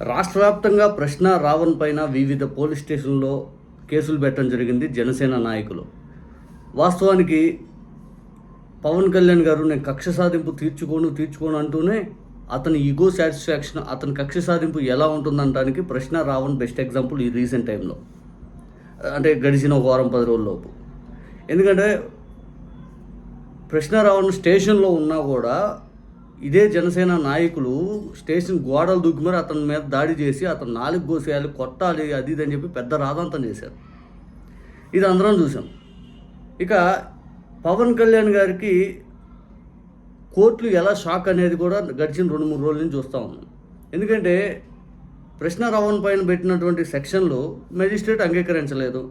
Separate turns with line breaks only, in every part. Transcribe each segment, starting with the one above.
రాష్ట్ర వ్యాప్తంగా ప్రశ్న రావణ్ పైన వివిధ పోలీస్ స్టేషన్లో కేసులు పెట్టడం జరిగింది జనసేన నాయకులు. వాస్తవానికి పవన్ కళ్యాణ్ గారు నేను కక్ష సాధింపు తీర్చుకోను అంటూనే అతని ఈగో సాటిస్ఫాక్షన్, అతని కక్ష సాధింపు ఎలా ఉంటుందంటానికి ప్రశ్న రావణ్ బెస్ట్ ఎగ్జాంపుల్ ఈ రీసెంట్ టైంలో, అంటే గడిచిన ఒక వారం 10 రోజుల్లోపు. ఎందుకంటే ప్రశ్న రావణ్ స్టేషన్లో ఉన్నా కూడా ఇదే జనసేన నాయకులు స్టేషన్ గోడలు దూకి మరి అతని మీద దాడి చేసి అతను 4 కోసేయాలి, కొట్టాలి, అది ఇది అని చెప్పి పెద్ద రాదంతం చేశారు. ఇది అందరం చూసాం. ఇక పవన్ కళ్యాణ్ గారికి కోర్టులు ఎలా షాక్ అనేది కూడా గడిచిన 2-3 రోజుల నుంచి చూస్తూ ఉన్నాం. ఎందుకంటే ప్రశ్న రావణ్ పైన పెట్టినటువంటి సెక్షన్లు మెజిస్ట్రేట్ అంగీకరించలేదు.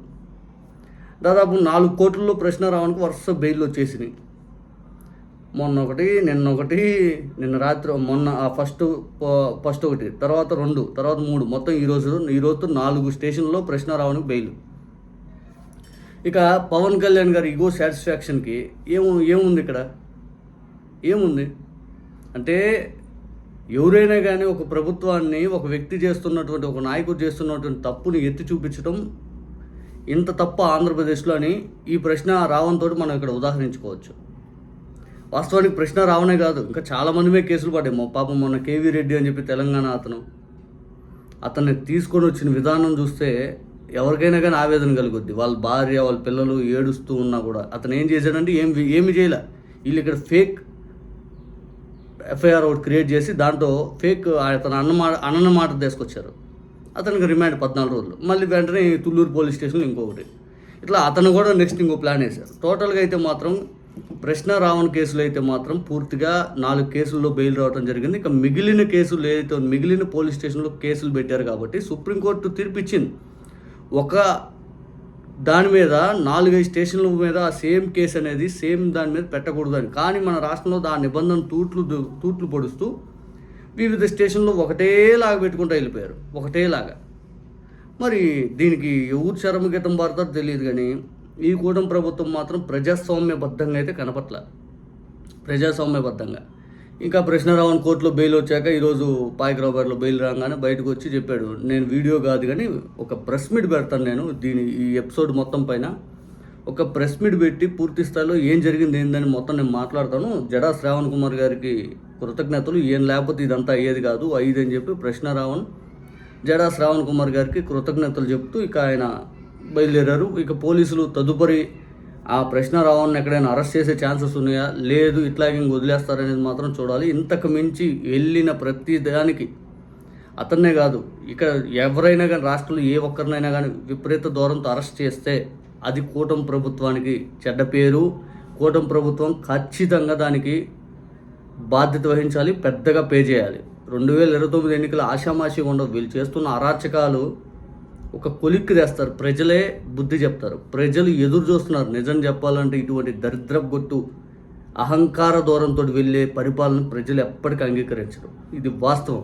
దాదాపు 4 కోట్లలో ప్రశ్న రావణ్కి వరుస బెయిల్ వచ్చేసినాయి. నిన్న రాత్రి ఫస్ట్ ఒకటి, తర్వాత 2, తర్వాత 3, మొత్తం ఈరోజుతో 4 స్టేషన్లో ప్రశ్న రావణ్కి బెయిల్. ఇక పవన్ కళ్యాణ్ గారి ఈగో సాటిస్ఫాక్షన్కి ఏముంది ఇక్కడ? ఏముంది అంటే ఎవరైనా కానీ ఒక ప్రభుత్వాన్ని, ఒక వ్యక్తి చేస్తున్నటువంటి, ఒక నాయకుడు చేస్తున్నటువంటి తప్పుని ఎత్తి చూపించడం ఇంత తప్ప ఆంధ్రప్రదేశ్లో అని ఈ ప్రశ్న రావణ్ తోటి మనం ఇక్కడ ఉదాహరించుకోవచ్చు. వాస్తవానికి ప్రశ్న రావణే కాదు, ఇంకా చాలామంది మీద కేసులు పడ్డాయి. పాపం మొన్న కేవీ రెడ్డి అని చెప్పి తెలంగాణ అతన్ని తీసుకొని వచ్చిన విధానం చూస్తే ఎవరికైనా కానీ ఆవేదన కలుగుద్ది. వాళ్ళ భార్య, వాళ్ళ పిల్లలు ఏడుస్తూ ఉన్నా కూడా అతను ఏం చేశాడంటే ఏమి చేయలే. వీళ్ళు ఇక్కడ ఫేక్ ఎఫ్ఐఆర్ ఒకటి క్రియేట్ చేసి దాంట్లో ఫేక్ అతను అన్న మాట తీసుకొచ్చారు. అతనికి రిమాండ్ 14 రోజులు, మళ్ళీ వెంటనే తుళ్ళూరు పోలీస్ స్టేషన్లో ఇంకొకటి. ఇట్లా అతను కూడా నెక్స్ట్ ఇంకో ప్లాన్ వేశారు. టోటల్గా అయితే మాత్రం ప్రశ్న రావణ్ కేసులు అయితే మాత్రం పూర్తిగా 4 కేసుల్లో బెయిల్ రావడం జరిగింది. ఇక మిగిలిన కేసులు ఏదైతే మిగిలిన పోలీస్ స్టేషన్లో కేసులు పెట్టారు కాబట్టి సుప్రీంకోర్టు తీర్పు ఇచ్చింది. ఒక దాని మీద 4-5 స్టేషన్ల మీద సేమ్ కేసు అనేది సేమ్ దాని మీద పెట్టకూడదు అని. కానీ మన రాష్ట్రంలో దాని నిబంధన తూట్లు పొడుస్తూ వివిధ స్టేషన్లో ఒకటేలాగా పెట్టుకుంటూ వెళ్ళిపోయారు, ఒకటేలాగా. మరి దీనికి ఎవరు చరమగీతం పాడతారో తెలియదు, కానీ ఈ కూటమి ప్రభుత్వం మాత్రం ప్రజాస్వామ్యబద్ధంగా అయితే కనపట్ల. ప్రజాస్వామ్యబద్ధంగా ఇంకా ప్రశ్న రావణ్ కోర్టులో బెయిల్ వచ్చాక ఈరోజు పాయకరావులో బెయిల్ రాగానే బయటకు వచ్చి చెప్పాడు, నేను వీడియో కాదు కానీ ఒక ప్రెస్ మీట్ పెడతాను, నేను ఈ ఎపిసోడ్ మొత్తం పైన ఒక ప్రెస్ మీట్ పెట్టి పూర్తి స్థాయిలో ఏం జరిగింది ఏందని మొత్తం నేను మాట్లాడతాను. జడా శ్రావణ్ కుమార్ గారికి కృతజ్ఞతలు, ఏం లేకపోతే ఇదంతా అయ్యేది కాదు అని చెప్పి ప్రశ్న రావణ్ జడా శ్రావణ్ కుమార్ గారికి కృతజ్ఞతలు చెప్తూ ఇక ఆయన బయలుదేరారు. ఇక పోలీసులు తదుపరి ఆ ప్రశ్న రావణ్ని ఎక్కడైనా అరెస్ట్ చేసే ఛాన్సెస్ ఉన్నాయా, లేదు ఇట్లాగే వదిలేస్తారనేది మాత్రం చూడాలి. ఇంతకు మించి వెళ్ళిన ప్రతి దానికి అతన్నే కాదు, ఇక ఎవరైనా కానీ రాష్ట్రంలో ఏ ఒక్కరినైనా కానీ విపరీత దూరంతో అరెస్ట్ చేస్తే అది కూటమి ప్రభుత్వానికి చెడ్డ పేరు. కూటమి ప్రభుత్వం ఖచ్చితంగా దానికి బాధ్యత వహించాలి, పెద్దగా పే చేయాలి. 2029 ఎన్నికలు ఆషామాషిగా ఉండవు. వీళ్ళు చేస్తున్న అరాచకాలు ఒక కొలిక్కి తెస్తారు, ప్రజలే బుద్ధి చెప్తారు. ప్రజలు ఎదురు చూస్తున్నారు. నిజం చెప్పాలంటే ఇటువంటి దరిద్రపు అహంకార దూరంతో వెళ్ళే పరిపాలన ప్రజలు ఎప్పటికీ అంగీకరించరు. ఇది వాస్తవం.